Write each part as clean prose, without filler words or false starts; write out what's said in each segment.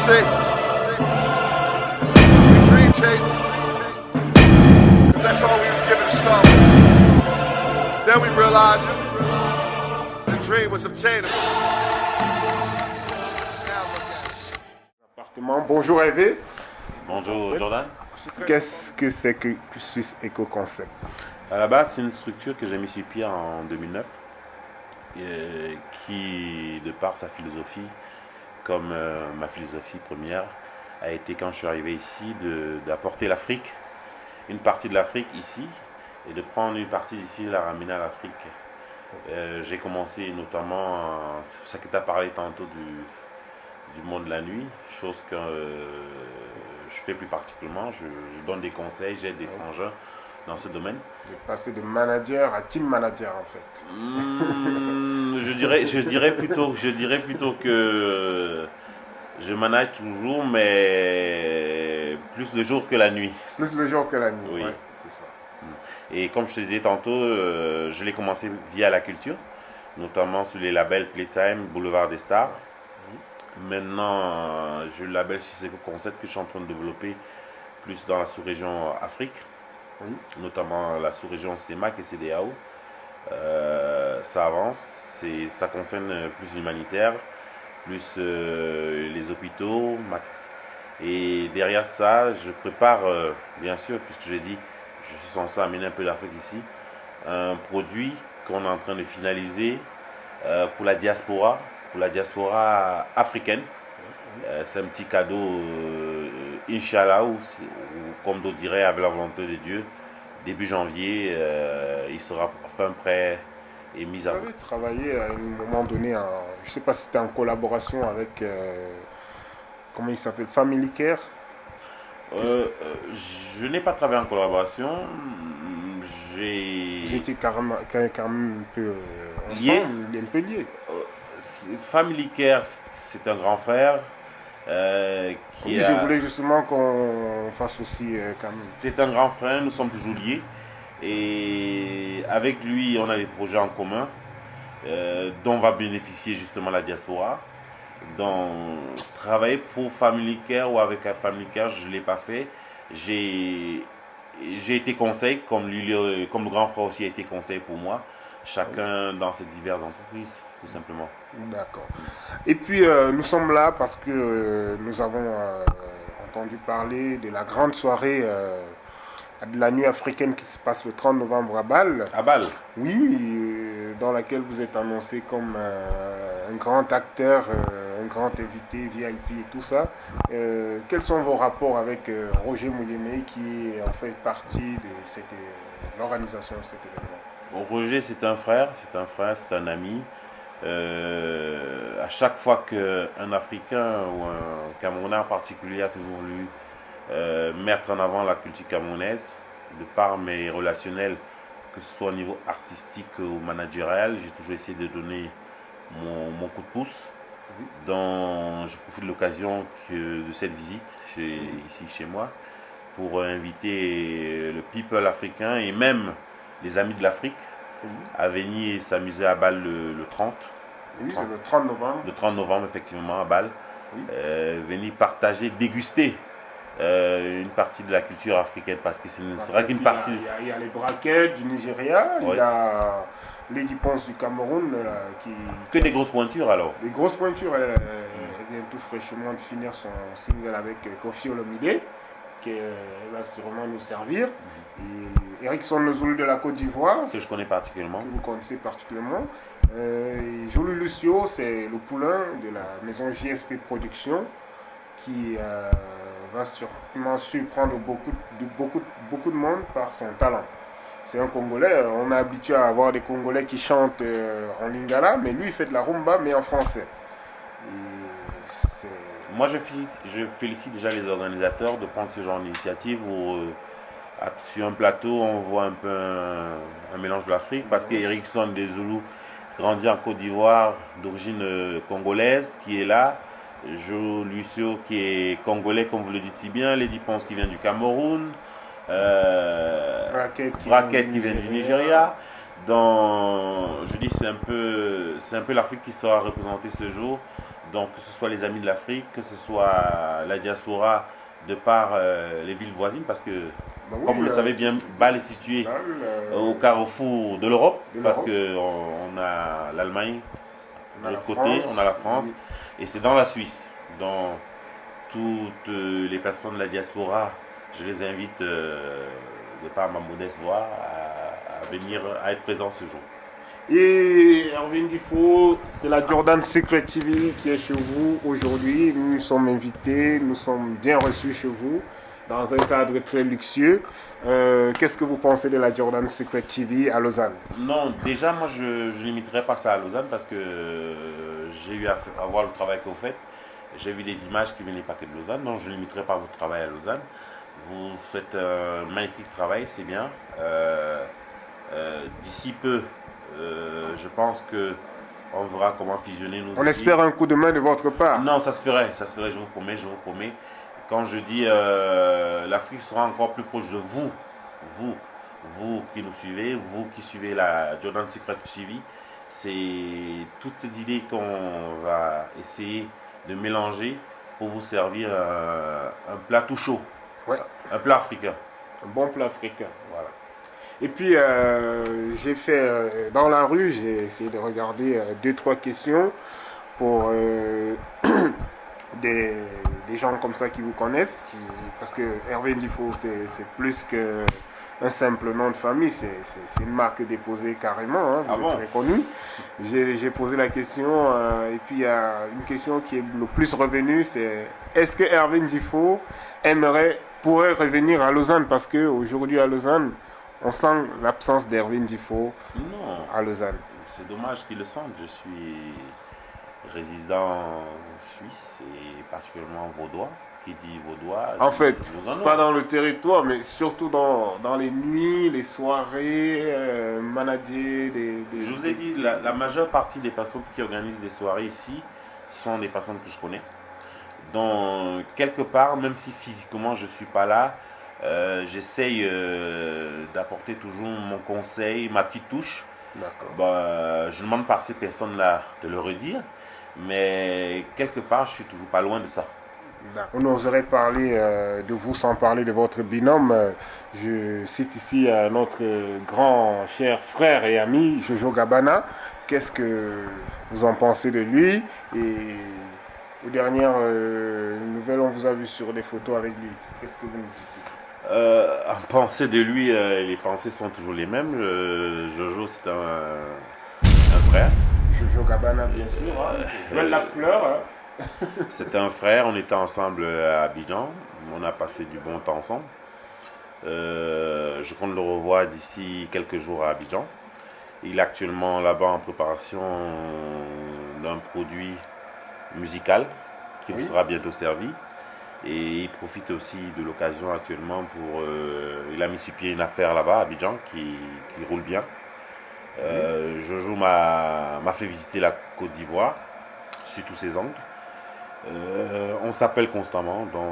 see, we dream chase, cause that's all we was given to start with. Then we realized the dream was obtainable. Bonjour Hervé. Bonjour Jordan. Qu'est-ce que c'est que Swiss Eco Concept? À la base, c'est une structure que j'ai mis sur pied en 2009 qui, de par sa philosophie, comme ma philosophie première, a été quand je suis arrivé ici d'apporter l'Afrique, une partie de l'Afrique ici, et de prendre une partie d'ici et la ramener à l'Afrique. J'ai commencé notamment, c'est ça que tu as parlé tantôt du monde de la nuit, chose que je fais plus particulièrement. Je donne des conseils, j'aide des frangins dans ce domaine. J'ai passé de manager à team manager en fait. Je dirais plutôt que je manage toujours, mais plus le jour que la nuit. Plus le jour que la nuit, oui. Ouais, c'est ça. Et comme je te disais tantôt, je l'ai commencé via la culture, notamment sur les labels Playtime, Boulevard des Stars. Maintenant, j'ai le label Swiss Eco Concept que je suis en train de développer plus dans la sous-région Afrique, notamment la sous-région CEMAC et CEDEAO. Ça avance, ça concerne plus l'humanitaire, plus les hôpitaux. Et derrière ça, je prépare, bien sûr, puisque j'ai dit, je suis censé amener un peu d'Afrique ici, un produit qu'on est en train de finaliser pour la diaspora africaine. C'est un petit cadeau, Inch'Allah, ou comme d'autres diraient, avec la volonté de Dieu, début janvier, il sera fin prêt et mis à Vous avez travaillé à un moment donné, je ne sais pas si c'était en collaboration avec, comment il s'appelle, Family Care. Je n'ai pas travaillé en collaboration. J'étais carrément un peu lié. Un peu lié. Family Care, c'est un grand frère. Je voulais justement qu'on fasse aussi quand même. C'est un grand frère, nous sommes toujours liés. Et avec lui, on a des projets en commun dont va bénéficier justement la diaspora. Donc, travailler pour Family Care ou avec Family Care, je ne l'ai pas fait. J'ai été conseil, comme le grand frère aussi a été conseil pour moi. Chacun dans ces diverses entreprises, tout simplement. D'accord. Et puis, nous sommes là parce que nous avons entendu parler de la grande soirée de la nuit africaine qui se passe le 30 novembre à Bâle. À Bâle? Oui, dans laquelle vous êtes annoncé comme un grand acteur, un grand invité VIP et tout ça. Quels sont vos rapports avec Roger Mouyemei qui est en fait partie de l'organisation de cet événement? Bon, Roger, c'est un frère, c'est un ami. À chaque fois qu'un Africain ou un Camerounais en particulier a toujours voulu mettre en avant la culture camerounaise, de par mes relationnels, que ce soit au niveau artistique ou managérial, j'ai toujours essayé de donner mon coup de pouce. Donc, je profite de l'occasion de cette visite ici chez moi pour inviter le people africain et même les amis de l'Afrique à venir s'amuser à Bâle le 30. Oui, c'est le 30 novembre. Le 30 novembre, effectivement, à Bâle. Venir partager, déguster une partie de la culture africaine parce que ce ne sera qu'une partie. Il y a les braquettes du Nigeria, il y a Lady Ponce du Cameroun. Que des grosses pointures alors? Des grosses pointures. Elle vient tout fraîchement de finir son single avec Koffi Olomide, qui va sûrement nous servir. Et Erickson Nozulu de la Côte d'Ivoire, que je connais particulièrement. Que vous connaissez particulièrement. Jolie Lucio, c'est le poulain de la maison JSP Production qui va sûrement surprendre beaucoup de monde par son talent. C'est un Congolais, on est habitué à avoir des Congolais qui chantent en lingala, mais lui il fait de la rumba mais en français. Moi je félicite déjà les organisateurs de prendre ce genre d'initiative où sur un plateau on voit un peu un mélange de l'Afrique parce qu'Erickson des Zoulous grandit en Côte d'Ivoire d'origine congolaise qui est là. Jo Lucio qui est congolais comme vous le dites si bien, Lady Ponce qui vient du Cameroun, Braquette qui vient du Nigeria. Donc je dis c'est un peu l'Afrique qui sera représentée ce jour Donc que ce soit les amis de l'Afrique, que ce soit la diaspora de par les villes voisines, parce que Bah oui, comme vous le savez bien, Bâle est situé Bâle, au carrefour de l'Europe, de parce l'Europe. qu'on a l'Allemagne, on de a la l'autre côté, France, on a la France, oui. et c'est dans la Suisse. Donc toutes les personnes de la diaspora, je les invite, de par ma modeste voix, à venir, à être présents ce jour. Et Erwin Difo, c'est la Jordan Secret TV qui est chez vous aujourd'hui. Nous sommes invités, nous sommes bien reçus chez vous dans un cadre très luxueux. Qu'est-ce que vous pensez de la Jordan Secret TV à Lausanne? Non, déjà, moi, je ne limiterai pas ça à Lausanne parce que j'ai eu à voir le travail que vous faites. J'ai vu des images qui venaient pas que de Lausanne, donc je ne limiterai pas votre travail à Lausanne. Vous faites un magnifique travail, c'est bien. D'ici peu, je pense que on verra comment fusionner nos On idées. espère un coup de main de votre part. Non, ça se ferait, je vous promets, je vous promets. Quand je dis l'Afrique sera encore plus proche de vous, vous, vous qui nous suivez, vous qui suivez la Jordan Secret TV, c'est toutes ces idées qu'on va essayer de mélanger pour vous servir un plat tout chaud, Ouais, un plat africain. un bon plat africain. Voilà. Et puis, j'ai fait dans la rue, j'ai essayé de regarder deux, trois questions pour des, des gens comme ça qui vous connaissent. Parce que Hervé Difo, c'est plus qu'un simple nom de famille, c'est une marque déposée carrément, hein, vous Ah êtes bon? très connu. J'ai posé la question, et puis il y a une question qui est le plus revenue, c'est est-ce que Hervé Difo pourrait revenir à Lausanne? Parce qu'aujourd'hui à Lausanne, on sent l'absence d'Erwin Difo Non, à Lausanne. c'est dommage qu'ils le sentent. Je suis résident suisse et particulièrement vaudois. Qui dit vaudois, En fait, lausannois. pas dans le territoire, mais surtout dans les nuits, les soirées, manager Je vous ai dit, la majeure partie des personnes qui organisent des soirées ici sont des personnes que je connais. Donc, quelque part, même si physiquement je ne suis pas là, j'essaye d'apporter toujours mon conseil, ma petite touche. D'accord. Bah, je ne demande pas à ces personnes-là de le redire, mais quelque part, je suis toujours pas loin de ça. On oserait parler de vous sans parler de votre binôme. Je cite ici notre grand cher frère et ami Jojo Gabana. Qu'est-ce que vous en pensez de lui? Et aux dernières nouvelles, on vous a vu sur des photos avec lui. Qu'est-ce que vous nous dites? En pensée de lui, les pensées sont toujours les mêmes. Jojo, c'est un frère. Jojo Gabana, bien sûr. Joël Lafleur. Hein. C'était un frère, on était ensemble à Abidjan. On a passé du bon temps ensemble. Je compte le revoir d'ici quelques jours à Abidjan. Il est actuellement là-bas en préparation d'un produit musical qui vous sera bientôt servi. Et il profite aussi de l'occasion actuellement pour... il a mis sur pied une affaire là-bas à Abidjan qui roule bien. Jojo m'a fait visiter la Côte d'Ivoire sur tous ses angles. On s'appelle constamment, donc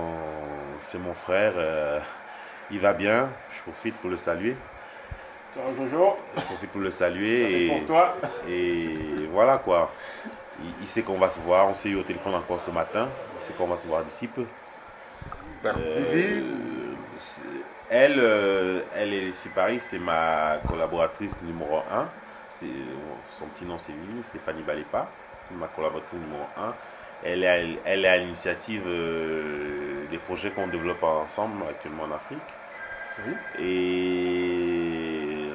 c'est mon frère, il va bien, je profite pour le saluer. Ciao Jojo. Je profite pour le saluer C'est pour toi. et voilà quoi. Il sait qu'on va se voir, on s'est eu au téléphone encore ce matin, il sait qu'on va se voir d'ici peu. Merci. Elle est sur Paris, c'est ma collaboratrice numéro 1. Son petit nom c'est lui, Stéphanie Balépa, ma collaboratrice numéro 1. Elle est à l'initiative des projets qu'on développe ensemble actuellement en Afrique. Oui. Et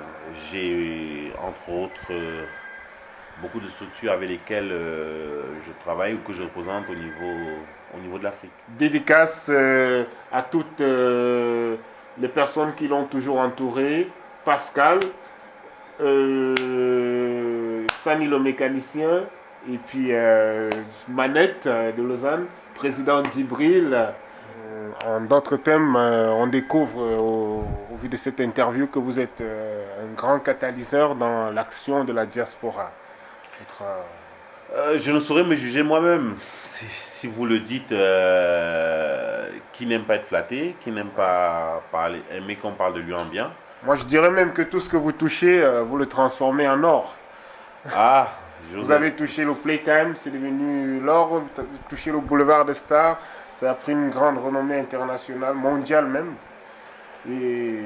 j'ai entre autres beaucoup de structures avec lesquelles je travaille ou que je représente au niveau de l'Afrique. Dédicace à toutes les personnes qui l'ont toujours entouré. Pascal, Sani le mécanicien, et puis Manette de Lausanne, président d'Ibril. En d'autres thèmes, on découvre au vu de cette interview que vous êtes un grand catalyseur dans l'action de la diaspora. Je ne saurais me juger moi-même. Si vous le dites, qui n'aime pas être flatté, qui n'aime pas aimer qu'on parle de lui en bien. Moi, je dirais même que tout ce que vous touchez, vous le transformez en or. Ah, Vous avez touché le Playtime, c'est devenu l'or, touché le boulevard des stars. Ça a pris une grande renommée internationale, mondiale même. Et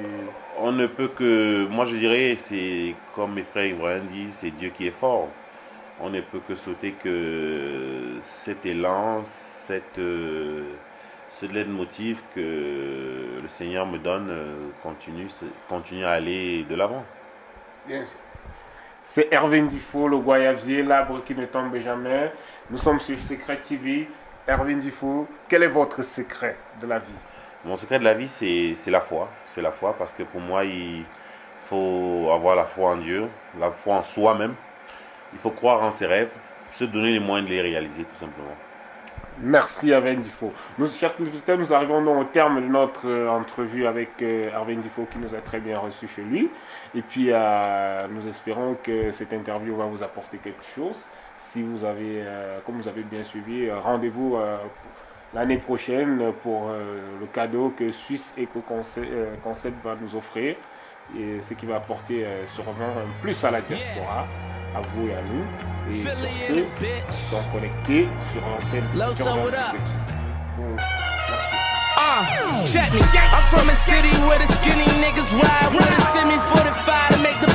on ne peut que, moi je dirais, c'est comme mes frères Ibrahim disent, c'est Dieu qui est fort. On ne peut que souhaiter que cet élan, ce leitmotiv que le Seigneur me donne continue à aller de l'avant. Bien sûr. C'est Hervé Ndifo, le Guayavier, l'arbre qui ne tombe jamais. Nous sommes sur Secret TV. Hervé Ndifo, quel est votre secret de la vie? Mon secret de la vie, c'est la foi. C'est la foi parce que pour moi, il faut avoir la foi en Dieu, la foi en soi-même. Il faut croire en ses rêves, se donner les moyens de les réaliser tout simplement. Merci Hervé Ndifo. Nous, chers téléspectateurs, nous arrivons donc au terme de notre entrevue avec Hervé Ndifo qui nous a très bien reçus chez lui. Et puis nous espérons que cette interview va vous apporter quelque chose. Si vous avez, comme vous avez bien suivi, rendez-vous l'année prochaine pour le cadeau que Suisse Eco Concept va nous offrir. Et ce qui va apporter sûrement un plus à la diaspora, à vous et à nous. Et sur ce, on sont connectés sur l'antenne. Check me. I'm from a city where the skinny niggas ride with a semi 45 to make the